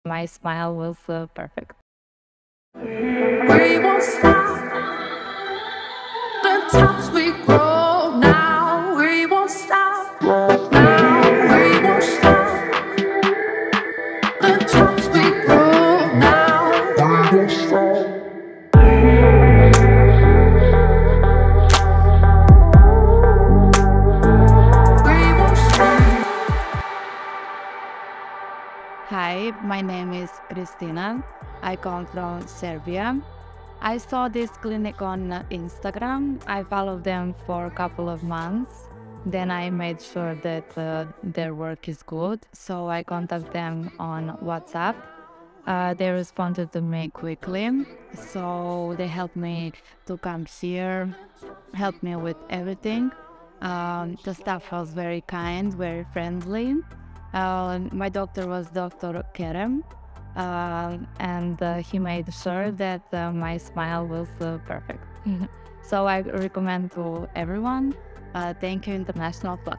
My smile was perfect. We won't stop the times we grow now. We won't stop now. We won't stop the times we grow now. We won't stop. We won't stop. Hi, my name is Kristina. I come from Serbia. I saw this clinic on Instagram. I followed them for a couple of months. Then I made sure that their work is good. So I contacted them on WhatsApp. They responded to me quickly. So they helped me to come here, helped me with everything. The staff was very kind, very friendly. My doctor was Dr. Kerem, and he made sure that my smile was perfect. So I recommend to everyone. Thank you, International Flat.